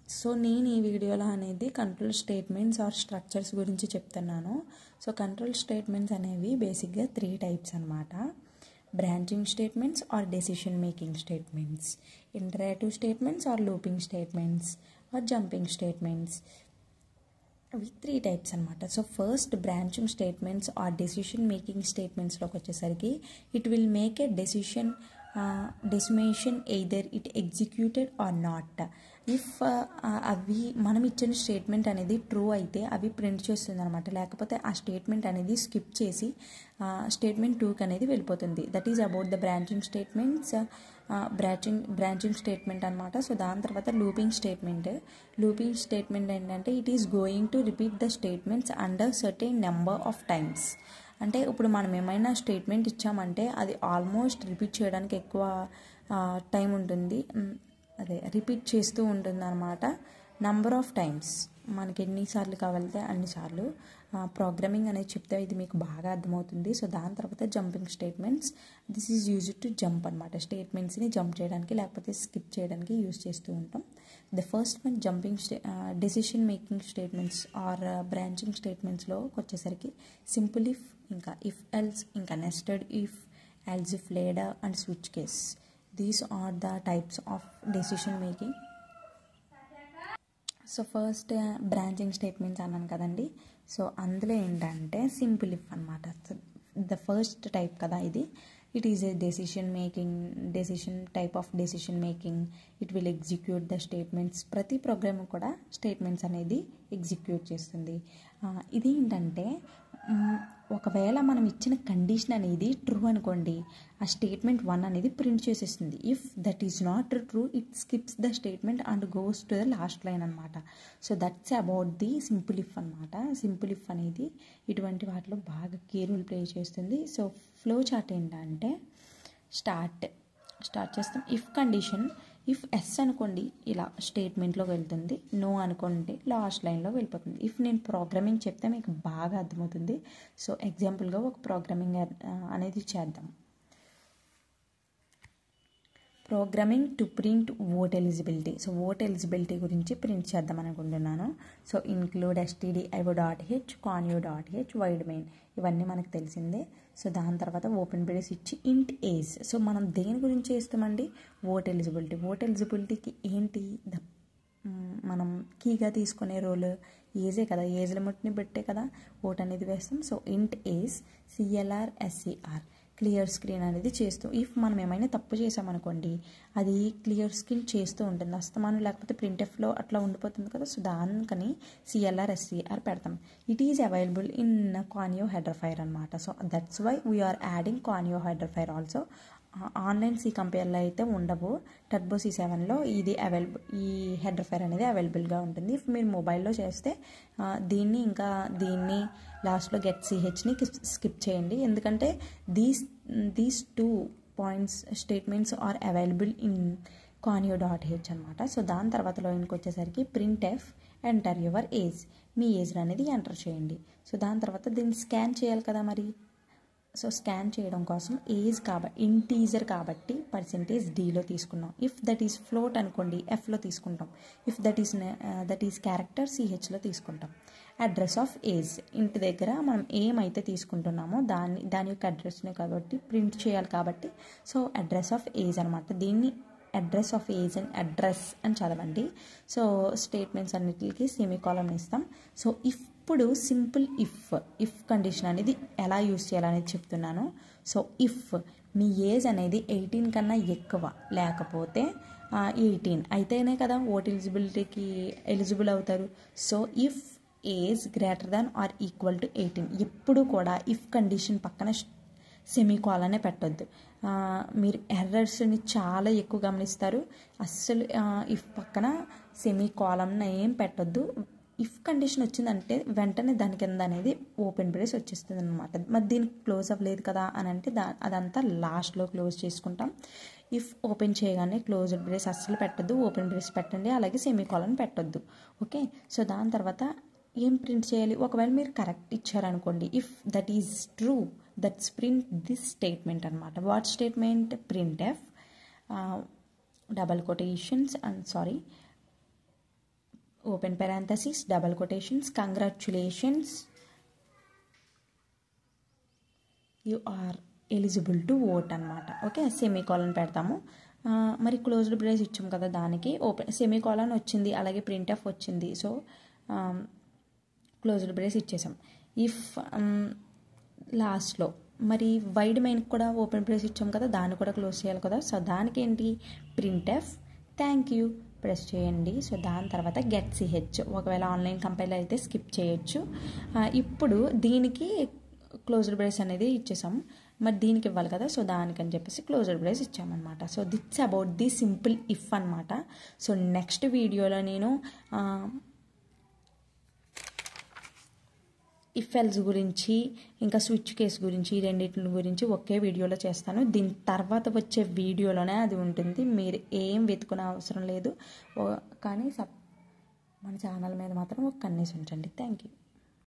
So నేను ఈ వీడియోలో అనేది కంట్రోల్ స్టేట్మెంట్స్ ఆర్ స్ట్రక్చర్స్ గురించి చెప్తున్నాను. సో కంట్రోల్ స్టేట్మెంట్స్ అనేవి బేసిక్గా 3 టైప్స్ అనమాట. Branching statements or decision making statements, interactive statements or looping statements or jumping statements. అవి 3 టైప్స్ అనమాట. So first branching statements or decision making స్టేట్మెంట్స్లోకి వచ్చేసరికి it will make a decision either it executed or not. If అవి మనం ఇచ్చిన statement అనేది true అయితే అవి ప్రింట్ చేస్తుంది అనమాట, లేకపోతే ఆ స్టేట్మెంట్ అనేది స్కిప్ చేసి స్టేట్మెంట్ 2కి అనేది వెళ్ళిపోతుంది. That is about the branching statements. Branching statement అనమాట. సో దాని తర్వాత లూపింగ్ స్టేట్మెంట్ ఏంటంటే it is going to repeat the statements under certain number of times. అంటే ఇప్పుడు మనం ఏమైనా స్టేట్మెంట్ ఇచ్చామంటే అది ఆల్మోస్ట్ రిపీట్ చేయడానికి ఎక్కువ టైం ఉంటుంది, అదే రిపీట్ చేస్తూ ఉంటుంది అనమాట. నంబర్ ఆఫ్ టైమ్స్ మనకి ఎన్నిసార్లు కావాలితే అన్నిసార్లు. ప్రోగ్రామింగ్ అనేది చెప్తే ఇది మీకు బాగా అర్థమవుతుంది. సో దాని తర్వాత jumping statements. This is used to jump అనమాట. స్టేట్మెంట్స్ని జంప్ చేయడానికి లేకపోతే స్కిప్ చేయడానికి యూజ్ చేస్తూ ఉంటాం. The first one decision making statements or branching స్టేట్మెంట్స్లో వచ్చేసరికి సింపుల్ ఇఫ్, ఇంకా ఇఫ్ ఎల్స్, ఇంకా nested if, else if ladder and switch case. These are the types of decision making. So first branching statements అన్నాను కదండి. So అందులో ఏంటంటే simple if అనమాట. The first type కదా ఇది. It is a decision type of decision making. It will execute the statements. ప్రతి program కూడా statements అనేది ఎగ్జిక్యూట్ చేస్తుంది. ఇది ఏంటంటే ఒకవేళ మనం ఇచ్చిన కండిషన్ అనేది ట్రూ అనుకోండి, ఆ స్టేట్మెంట్ 1 అనేది ప్రింట్ చేసేస్తుంది. If that is not true it skips the statement and goes to the last line అనమాట. So that's about the simple if అనమాట. సింపుల్ ఇఫ్ అనేది ఇటువంటి వాటిలో బాగా కీ రోల్ ప్లే చేస్తుంది. సో ఫ్లో చార్ట్ ఏంటంటే స్టార్ట్ చేస్తాం. ఇఫ్ కండిషన్, ఇఫ్ ఎస్ అనుకోండి ఇలా స్టేట్మెంట్లోకి వెళ్తుంది, నో అనుకోండి లాస్ట్ లైన్లో వెళ్ళిపోతుంది. ఇఫ్ నేను ప్రోగ్రామింగ్ చెప్తే మీకు బాగా అర్థమవుతుంది. సో ఎగ్జాంపుల్గా ఒక ప్రోగ్రామింగ్ అనేది చేద్దాం. Programming to print vote eligibility. So vote eligibility గురించి ప్రింట్ చేద్దాం అనుకుంటున్నాను. So include stdio.h, conio.h, wide main, ఇవన్నీ మనకు తెలిసిందే. సో దాని తర్వాత ఓపెన్ బ్రేస్ ఇచ్చి ఇంట్ ఏజ్. సో మనం దేని గురించి చేస్తామండి? ఓట్ ఎలిజిబిలిటీకి ఏంటి మనం కీగా తీసుకునే రోల్ ఏజే కదా, ఏజ్ లిమిట్ని బట్టే కదా ఓట్ అనేది వేస్తాం. సో ఇంట్ age CLR SCR clear screen అనేది చేస్తూ, ఇఫ్ మనం ఏమైనా తప్పు చేసామనుకోండి అది క్లియర్ స్క్రీన్ చేస్తూ ఉంటుంది అస్తమానం, లేకపోతే ప్రింట్ఎఫ్లో అట్లా ఉండిపోతుంది కదా. సో దానికని CLR SCR పెడతాం. It is available in conio header file అనమాట. So that's why we're adding conio header file also. Online C కంపేర్లో అయితే ఉండవు. టర్బో C7లో ఇది ఈ హెడర్ ఫైర్ అనేది అవైలబుల్గా ఉంటుంది. ఇఫ్ మీరు మొబైల్లో చేస్తే దీన్ని లాస్ట్లో గెట్ CHని స్కిప్ చేయండి, ఎందుకంటే these 2 points statements are available in conio.h అనమాట. సో దాని తర్వాత లైన్కి వచ్చేసరికి print F enter your age, మీ ఏజ్ అనేది ఎంటర్ చేయండి. సో దాని తర్వాత దీన్ని స్కాన్ చేయాలి కదా మరి. సో స్కాన్ చేయడం కోసం ఏజ్ ఇంటీజర్ కాబట్టి %Dలో తీసుకున్నాం. ఇఫ్ దట్ ఈస్ ఫ్లోట్ అనుకోండి Fలో తీసుకుంటాం. ఇఫ్ దట్ ఈస్ క్యారెక్టర్ CHలో తీసుకుంటాం. అడ్రస్ ఆఫ్ ఏజ్, ఇంటి దగ్గర మనం ఏమైతే తీసుకుంటున్నామో దాని యొక్క అడ్రస్ని కాబట్టి ప్రింట్ చేయాలి కాబట్టి సో అడ్రస్ ఆఫ్ ఏజ్ అనమాట. దీన్ని address of age and address అని చదవండి. సో స్టేట్మెంట్స్ అన్నిటికి సెమీకోలన్ ఇస్తాం. సో ఇప్పుడు సింపుల్ ఇఫ్ కండిషన్ అనేది ఎలా యూజ్ చేయాలనేది చెప్తున్నాను. సో ఇఫ్ మీ ఏజ్ అనేది 18 కన్నా ఎక్కువ లేకపోతే 18 అయితేనే కదా ఓట్ ఎలిజిబిలిటీకి ఎలిజిబుల్ అవుతారు. So if age greater than or equal to 18, ఎప్పుడు కూడా ఇఫ్ కండిషన్ పక్కన సెమీకోలనే పెట్టొద్దు. మీరు ఎర్రర్స్ని చాలా ఎక్కువ గమనిస్తారు. అస్సలు ఇఫ్ పక్కన సెమీకోలన్ ఏం పెట్టొద్దు. ఇఫ్ కండిషన్ వచ్చిందంటే వెంటనే దాని కింద అనేది ఓపెన్ బ్రేస్ వచ్చేస్తుంది అనమాట. మరి దీనికి క్లోజ్ అవ్వలేదు కదా అని అంటే అదంతా లాస్ట్లో క్లోజ్ చేసుకుంటాం. ఇఫ్ ఓపెన్ చేయగానే క్లోజ్డ్ బ్రేస్ అస్సలు పెట్టద్దు, ఓపెన్ బ్రేస్ పెట్టండి, అలాగే సెమీకోలన్ పెట్టొద్దు. ఓకే. సో దాని తర్వాత ఏం ప్రింట్ చేయాలి? ఒకవేళ మీరు కరెక్ట్ ఇచ్చారనుకోండి, if that is true that's print this statement అనమాట. What statement? Print f double quotations and open parenthesis double quotations congratulations you are eligible to vote అనమాట. ఓకే, సెమీకాలన్ పెడతాము. మరి క్లోజ్డ్ బ్రేస్ ఇచ్చాం కదా, దానికి ఓపెన్ సెమీకాలన్ వచ్చింది, అలాగే printf వచ్చింది. సో క్లోజ్డ్ బ్రేస్ ఇచ్చేసాం. ఇఫ్ లాస్ట్లో మరి వైడ్ మెయిన్కి కూడా ఓపెన్ బ్రేస్ ఇచ్చాం కదా, దాన్ని కూడా క్లోజ్ చేయాలి కదా. సో దానికి ఏంటి, ప్రింట్ఎఫ్ థ్యాంక్ యూ ప్రెస్ చేయండి. సో దాని తర్వాత గెట్ సిహెచ్, ఒకవేళ ఆన్లైన్ కంపైల్ అయితే స్కిప్ చేయొచ్చు. ఇప్పుడు దీనికి క్లోజ్డ్ బ్రేస్ అనేది ఇచ్చేసాం, మరి దీనికి ఇవ్వాలి కదా, సో దానికని చెప్పేసి క్లోజ్డ్ బ్రేస్ ఇచ్చామన్నమాట. So that's about the simple if అనమాట. సో నెక్స్ట్ వీడియోలో నేను ఇఫ్ ఎల్స్ గురించి ఇంకా స్విచ్ కేస్ గురించి ఈ రెండింటి గురించి ఒకే వీడియోలో చేస్తాను. దీని తర్వాత వచ్చే వీడియోలోనే అది ఉంటుంది, మీరు ఏం వెతుకునే అవసరం లేదు. కానీ మన ఛానల్ మీద మాత్రం ఒక కన్నేసి ఉంచండి. Thank you.